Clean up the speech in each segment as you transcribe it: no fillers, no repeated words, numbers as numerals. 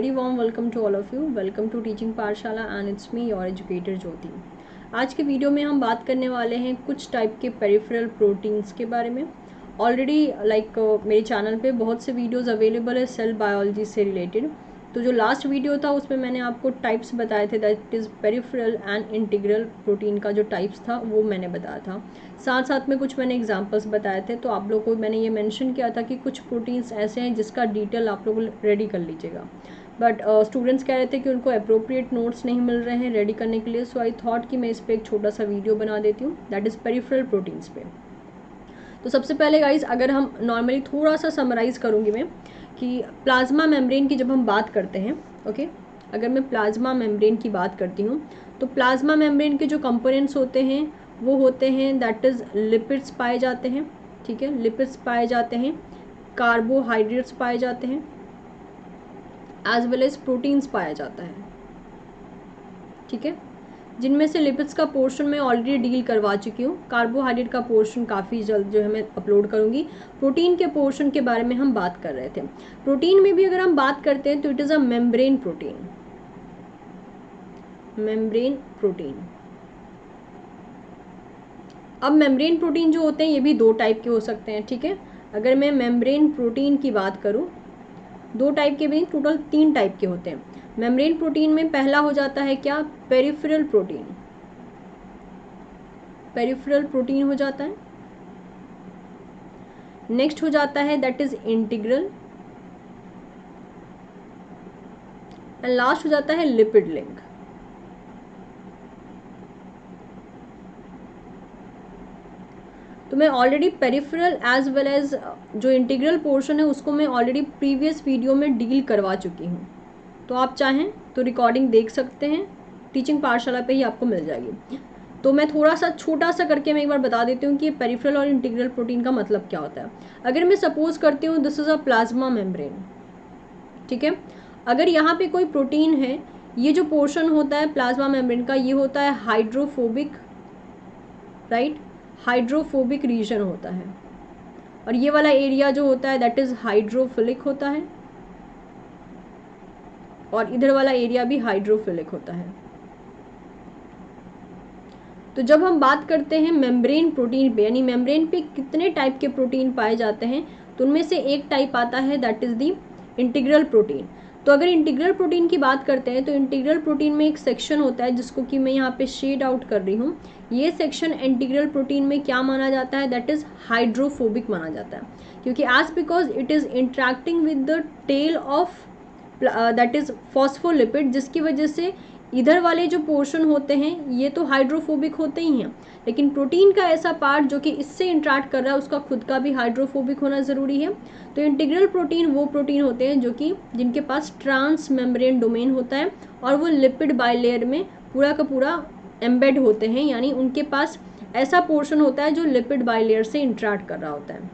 very warm welcome to all of you. Welcome to Teaching पाठशाला and it's me your educator ज्योति. आज के video में हम बात करने वाले हैं कुछ टाइप के पेरिफेरल प्रोटीन्स के बारे में. ऑलरेडी मेरे चैनल पे बहुत से वीडियोस अवेलेबल है सेल बायोलॉजी से रिलेटेड. तो जो लास्ट वीडियो था उसमें मैंने आपको टाइप्स बताए थे, that is peripheral and integral protein का जो टाइप्स था वो मैंने बताया था. साथ साथ में कुछ मैंने एग्जांपल्स बताए थे. तो आप लोगों को मैंने ये मेंशन किया था कि कुछ प्रोटीन्स ऐसे हैं जिसका डिटेल आप लोग रेडी कर लीजिएगा. बट स्टूडेंट्स कह रहे थे कि उनको अप्रोप्रिएट नोट्स नहीं मिल रहे हैं रेडी करने के लिए. सो आई थॉट कि मैं इस पर एक छोटा सा वीडियो बना देती हूँ, दैट इज़ पेरिफेरल प्रोटीन्स पे. तो सबसे पहले गाइज अगर हम नॉर्मली थोड़ा सा समराइज़ करूँगी मैं कि प्लाज्मा मेम्ब्रेन की जब हम बात करते हैं, ओके, अगर मैं प्लाज्मा मेम्ब्रेन की बात करती हूँ तो प्लाज्मा मेम्ब्रेन के जो कंपोनेंट्स होते हैं वो होते हैं दैट इज़ लिपिड्स पाए जाते हैं. ठीक है, लिपिड्स पाए जाते हैं, कार्बोहाइड्रेट्स पाए जाते हैं, एज वेल एज प्रोटीन्स पाया जाता है. ठीक है, जिनमें से लिपिड्स का पोर्शन मैं ऑलरेडी डील करवा चुकी हूँ. कार्बोहाइड्रेट का पोर्शन काफ़ी जल्द जो है मैं अपलोड करूँगी. प्रोटीन के पोर्शन के बारे में हम बात कर रहे थे. प्रोटीन में भी अगर हम बात करते हैं तो it is a membrane protein. Membrane protein. अब मेम्ब्रेन प्रोटीन जो होते हैं ये भी दो टाइप के हो सकते हैं. ठीक है, अगर मैं मेम्ब्रेन प्रोटीन की बात करूँ, दो टाइप के भी, टोटल 3 टाइप के होते हैं. मेम्ब्रेन प्रोटीन में पहला हो जाता है क्या, पेरिफेरल प्रोटीन. पेरिफेरल प्रोटीन हो जाता है. नेक्स्ट हो जाता है that is integral, and last हो जाता है लिपिड लिंक. तो मैं already peripheral as well as जो इंटीग्रल पोर्शन है उसको मैं ऑलरेडी प्रीवियस वीडियो में डील करवा चुकी हूँ. तो आप चाहें तो रिकॉर्डिंग देख सकते हैं, टीचिंग पाठशाला पे ही आपको मिल जाएगी. तो मैं थोड़ा सा छोटा सा करके मैं एक बार बता देती हूँ कि पेरिफेरल और इंटीग्रल प्रोटीन का मतलब क्या होता है. अगर मैं सपोज करती हूँ this is a plasma membrane. ठीक है, अगर यहाँ पे कोई प्रोटीन है, ये जो पोर्शन होता है प्लाज्मा मेम्ब्रेन का ये होता है हाइड्रोफोबिक, राइट, हाइड्रोफोबिक रीजन होता है. और ये वाला एरिया जो होता है दैट इज हाइड्रोफिलिक होता है, और इधर वाला एरिया भी हाइड्रोफिलिक होता है. तो जब हम बात करते हैं मेम्ब्रेन प्रोटीन पे, यानी मेम्ब्रेन पे कितने टाइप के प्रोटीन पाए जाते हैं, तो उनमें से एक टाइप आता है that is the integral protein. तो अगर इंटीग्रल प्रोटीन की बात करते हैं तो इंटीग्रल प्रोटीन में एक सेक्शन होता है जिसको कि मैं यहाँ पे शेड आउट कर रही हूँ. ये सेक्शन इंटीग्रल प्रोटीन में क्या माना जाता है, दैट इज हाइड्रोफोबिक माना जाता है, क्योंकि as because it is interacting with the tail of that is phospholipid, जिसकी वजह से इधर वाले जो पोर्शन होते हैं ये तो हाइड्रोफोबिक होते ही हैं, लेकिन प्रोटीन का ऐसा पार्ट जो कि इससे इंटरेक्ट कर रहा है उसका खुद का भी हाइड्रोफोबिक होना ज़रूरी है. तो इंटीग्रल प्रोटीन वो प्रोटीन होते हैं जो कि जिनके पास ट्रांस मेम्ब्रेन डोमेन होता है और वो लिपिड बाइलेयर में पूरा का पूरा एम्बेड होते हैं, यानी उनके पास ऐसा पोर्शन होता है जो लिपिड बाइलेयर से इंटरेक्ट कर रहा होता है.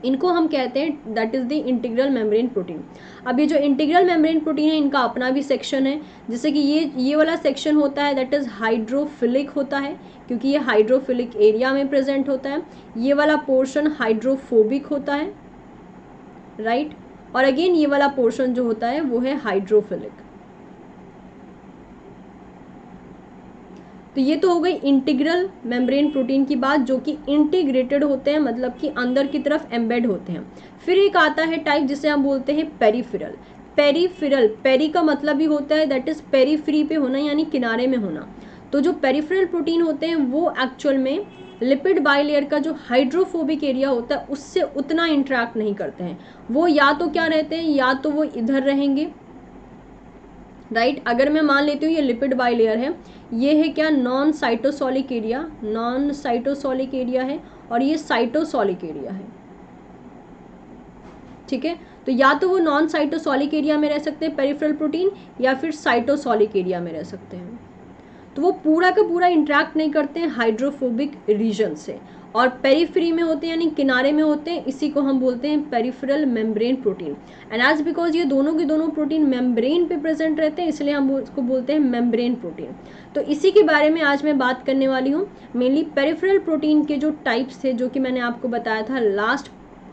इनको हम कहते हैं that is the integral membrane protein. अब ये जो इंटीग्रल मेम्ब्रेन प्रोटीन है इनका अपना भी सेक्शन है, जैसे कि ये वाला सेक्शन होता है दैट इज़ हाइड्रोफिलिक होता है, क्योंकि ये हाइड्रोफिलिक एरिया में प्रेजेंट होता है. ये वाला पोर्शन हाइड्रोफोबिक होता है, राइट, और अगेन ये वाला पोर्शन जो होता है वो है हाइड्रोफिलिक. तो ये तो हो गई इंटीग्रल मेम्ब्रेन प्रोटीन की बात, जो कि इंटीग्रेटेड होते हैं, मतलब कि अंदर की तरफ एम्बेड होते हैं. फिर एक आता है टाइप जिसे हम बोलते हैं पेरिफेरल. पेरिफेरल, पेरी का मतलब ही होता है दैट इज पेरीफ्री पे होना, यानी किनारे में होना. तो जो पेरिफेरल प्रोटीन होते हैं वो एक्चुअल में लिपिड बाइलेयर का जो हाइड्रोफोबिक एरिया होता है उससे उतना इंटरेक्ट नहीं करते हैं. वो या तो क्या रहते हैं, या तो वो इधर रहेंगे, राइट. अगर मैं मान लेती हूँ ये लिपिड बाइलेयर है, ये है क्या, non cytosolic area, non cytosolic area है, और ये साइटोसोलिक एरिया है. ठीक है, तो या तो वो नॉन साइटोसोलिक एरिया में रह सकते हैं पेरिफेरल प्रोटीन, या फिर साइटोसोलिक एरिया में रह सकते हैं. तो वो पूरा का पूरा इंटरेक्ट नहीं करते हैं हाइड्रोफोबिक रीजन से, और पेरीफ्री में होते हैं यानी किनारे में होते हैं. इसी को हम बोलते हैं peripheral membrane protein. And as because ये दोनों के दोनों प्रोटीन मेम्ब्रेन पे प्रेजेंट रहते हैं, इसलिए हम उसको बोलते हैं मेम्ब्रेन प्रोटीन. तो इसी के बारे में आज मैं बात करने वाली हूँ. मेनली पेरिफेरल प्रोटीन के जो टाइप्स थे जो कि मैंने आपको बताया था लास्ट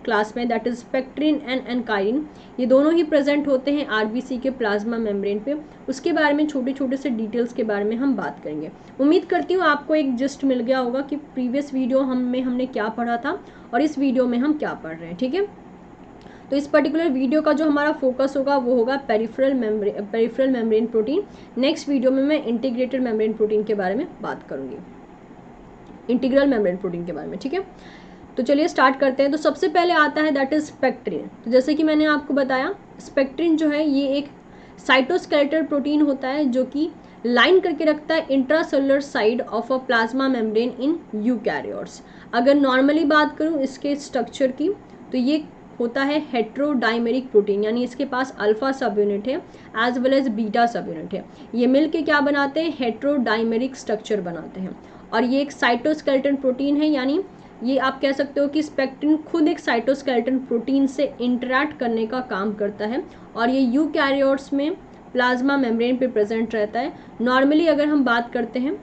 क्लास में, दैट इज स्पेक्ट्रिन एंड एनकाइरिन। ये दोनों ही प्रेजेंट होते हैं आरबीसी के प्लाज्मा मेम्ब्रेन पे। उसके बारे में छोटे छोटे से डिटेल्स के बारे में हम बात करेंगे। उम्मीद करती हूँ आपको एक जिस्ट मिल गया होगा कि प्रीवियस वीडियो हमने क्या पढ़ा था और इस वीडियो में हम क्या पढ़ रहे हैं, ठीक है। तो इस पर्टिकुलर वीडियो का जो हमारा फोकस होगा वो होगा peripheral membrane protein. Next video में मैं इंटीग्रेटेड मेम्ब्रेन प्रोटीन के बारे में बात करूंगी, इंटीग्रल मेम्ब्रेन प्रोटीन के बारे में, ठीक है। तो चलिए स्टार्ट करते हैं। तो सबसे पहले आता है दैट इज स्पेक्ट्रिन। तो जैसे कि मैंने आपको बताया, स्पेक्ट्रिन जो है ये एक साइटोस्केलेटल प्रोटीन होता है जो कि लाइन करके रखता है intracellular side of a plasma membrane in eukaryotes. अगर नॉर्मली बात करूं इसके स्ट्रक्चर की, तो ये होता है हेट्रोडाइमेरिक प्रोटीन, यानी इसके पास अल्फा सब यूनिट है as well as beta subunit है। ये मिलके क्या बनाते हैं, हेट्रोडाइमेरिक स्ट्रक्चर बनाते हैं। और ये एक साइटोस्केलेटन प्रोटीन है, यानी ये आप कह सकते हो कि स्पेक्ट्रिन खुद एक साइटोस्केलेटन प्रोटीन से इंटरैक्ट करने का काम करता है और ये यूकैरियोट्स में प्लाज्मा मेम्ब्रेन पे प्रेजेंट रहता है। नॉर्मली अगर हम बात करते हैं,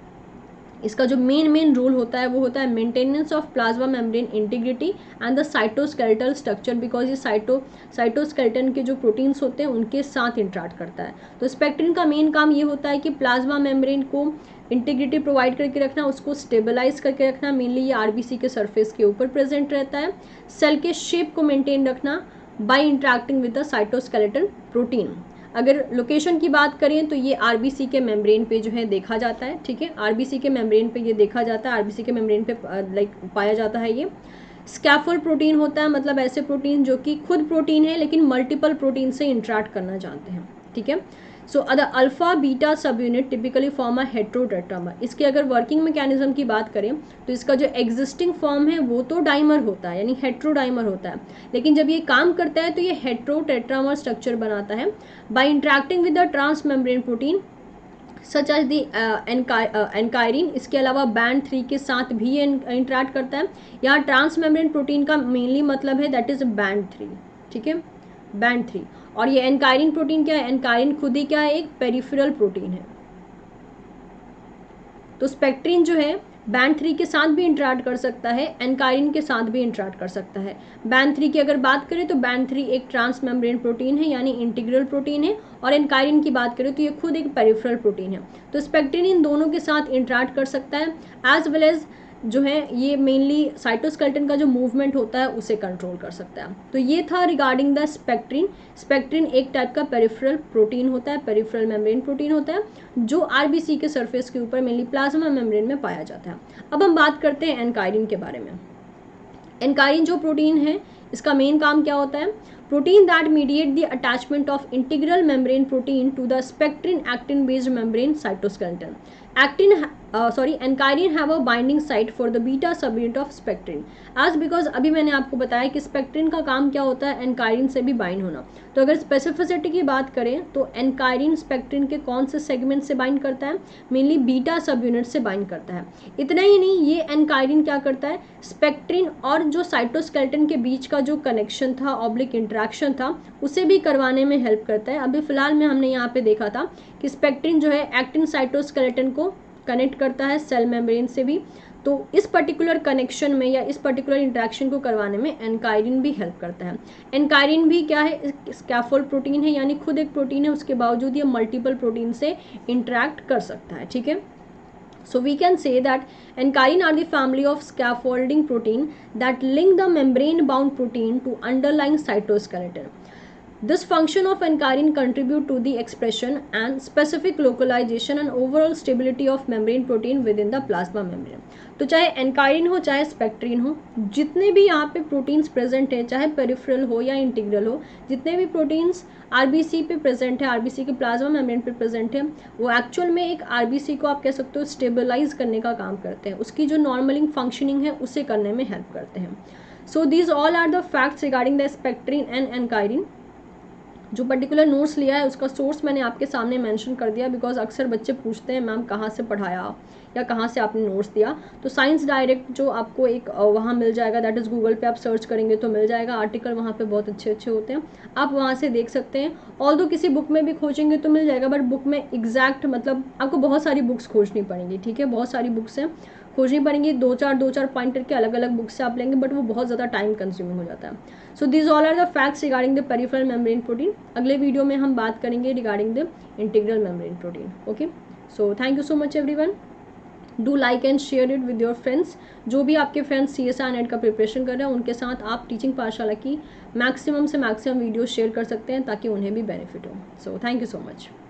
इसका जो मेन रोल होता है वो होता है maintenance of plasma membrane integrity and the cytoskeletal structure, because ये साइटोस्केलेटन के जो प्रोटीन्स होते हैं उनके साथ इंटरैक्ट करता है। तो स्पेक्ट्रिन का मेन काम ये होता है कि प्लाज्मा मेम्ब्रेन को इंटीग्रिटी प्रोवाइड करके रखना, उसको स्टेबलाइज करके रखना। मेनली ये आरबीसी के सरफेस के ऊपर प्रेजेंट रहता है। सेल के शेप को मेंटेन रखना by interacting with the cytoskeletal protein. अगर लोकेशन की बात करें तो ये आरबीसी के मेम्ब्रेन पे जो है देखा जाता है, ठीक है। आरबीसी के मेम्ब्रेन पे ये देखा जाता है, आरबीसी के मेम्ब्रेन पे पाया जाता है। ये स्कैफोल्ड प्रोटीन होता है, मतलब ऐसे प्रोटीन जो कि खुद प्रोटीन है लेकिन मल्टीपल प्रोटीन से इंटरैक्ट करना जानते हैं, ठीक है। So the alpha beta subunit typically form a heterotetramer. इसके अगर वर्किंग मैकेनिज्म की बात करें तो इसका जो एग्जिस्टिंग फॉर्म है वो तो डाइमर होता है, यानी हेट्रोडाइमर होता है, लेकिन जब ये काम करता है तो ये हेट्रोटेट्रामर स्ट्रक्चर बनाता है by interacting with the transmembrane protein such as the ankyrin. इसके अलावा बैंड 3 के साथ भी इंटरैक्ट करता है। यहाँ ट्रांसमेम्ब्रेन प्रोटीन का मेनली मतलब है दैट इज बैंड 3, ठीक है, बैंड 3। और ये एनकाइरिन प्रोटीन क्या है, एनकाइरिन खुद ही क्या है, एक पेरिफेरल प्रोटीन है। तो स्पेक्ट्रिन जो है बैंड 3 के साथ भी इंटरैक्ट कर सकता है, एनकाइरिन के साथ भी इंटरैक्ट कर सकता है। बैंड 3 की अगर बात करें तो बैंड 3 एक ट्रांसमेम्ब्रेन प्रोटीन है, यानी इंटीग्रल प्रोटीन है। और एनकाइरिन की बात करें तो ये खुद एक पेरिफेरल प्रोटीन है। तो स्पेक्ट्रिन इन दोनों के साथ इंटरैक्ट कर सकता है, एज वेल एज जो है ये मेनली साइटोस्केलेटन का जो मूवमेंट होता है उसे कंट्रोल कर सकता है। तो ये था रिगार्डिंग द स्पेक्ट्रिन। स्पेक्ट्रिन एक टाइप का पेरिफेरल प्रोटीन होता है, पेरिफेरल मेम्ब्रेन प्रोटीन होता है जो आरबीसी के सरफेस के ऊपर मेनली प्लाज्मा मेम्ब्रेन में पाया जाता है। अब हम बात करते हैं एनकाइरिन के बारे में। एनकाइरिन जो प्रोटीन है इसका मेन काम क्या होता है, protein that mediate the attachment of integral membrane protein to the spectrin actin based membrane cytoskeleton. Ankyrin have a binding site for the beta subunit of spectrin as, because अभी मैंने आपको बताया कि spectrin का काम क्या होता है, एनकाइरिन से भी बाइंड होना। तो अगर स्पेसिफिसिटी की बात करें तो एनकाइरिन स्पेक्ट्रिन के कौन से सेगमेंट से बाइंड करता है, मेनली बीटा सब यूनिट से बाइंड करता है। इतना ही नहीं, ये एनकाइरिन क्या करता है, स्पेक्ट्रिन और जो साइटोस्केलेटन के बीच का जो कनेक्शन था, ऑब्लिक इंटरेक्शन था, उसे भी करवाने में हेल्प करता है। अभी फिलहाल में हमने यहाँ पे देखा था कि स्पेक्ट्रिन जो है एक्टिन साइटोस्केलेटन को कनेक्ट करता है सेल मेम्ब्रेन से भी। तो इस पर्टिकुलर कनेक्शन में या इस पर्टिकुलर इंटरेक्शन को करवाने में एनकाइरिन भी हेल्प करता है। एनकाइरिन भी क्या है, स्कैफोल्ड प्रोटीन है, यानी खुद एक प्रोटीन है, उसके बावजूद ये मल्टीपल प्रोटीन से इंटरैक्ट कर सकता है, ठीक है। So we can say that enchirin are the family of scaffolding protein that link the membrane bound protein to underlying cytoskeleton. This function of enchirin contribute to the expression and specific localization and overall stability of membrane protein within the plasma membrane. तो चाहे एनकाइरिन हो चाहे spectrin हो, जितने भी यहाँ पे proteins present हैं, चाहे पेरिफेरल हो या इंटीग्रल हो, जितने भी प्रोटीन्स आरबीसी पे प्रेजेंट है, आरबीसी के प्लाज्मा मेम्ब्रेन पे प्रेजेंट है, वो एक्चुअल में एक आरबीसी को आप कह सकते हो स्टेबलाइज करने का काम करते हैं, उसकी जो नॉर्मलिंग फंक्शनिंग है उसे करने में हेल्प करते हैं। So these all are the facts regarding the spectrin and ankyrin. जो पर्टिकुलर नोट्स लिया है उसका सोर्स मैंने आपके सामने मेंशन कर दिया, बिकॉज अक्सर बच्चे पूछते हैं मैम कहाँ से पढ़ाया या कहाँ से आपने नोट्स दिया। तो साइंस डायरेक्ट जो आपको एक वहाँ मिल जाएगा, दैट इज़ गूगल पे आप सर्च करेंगे तो मिल जाएगा, आर्टिकल वहाँ पे बहुत अच्छे अच्छे होते हैं, आप वहाँ से देख सकते हैं। ऑल्दो किसी बुक में भी खोजेंगे तो मिल जाएगा, बट बुक में एग्जैक्ट मतलब आपको बहुत सारी बुक्स खोजनी पड़ेंगी, ठीक है, बहुत सारी बुक्स हैं, खोजनी पड़ेंगी, दो चार पॉइंट करके अलग अलग बुक से आप लेंगे, बट वो बहुत ज़्यादा टाइम कंज्यूमिंग हो जाता है। So this all are the facts regarding the peripheral membrane protein. अगले वीडियो में हम बात करेंगे regarding the integral membrane protein. Okay, so thank you so much everyone. Do like and share it with your friends. जो भी आपके friends CSI NET का preparation कर रहे हैं उनके साथ आप टीचिंग पाठशाला की मैक्सिमम से मैक्सिमम वीडियो शेयर कर सकते हैं ताकि उन्हें भी बेनिफिट हो। सो थैंक यू सो मच।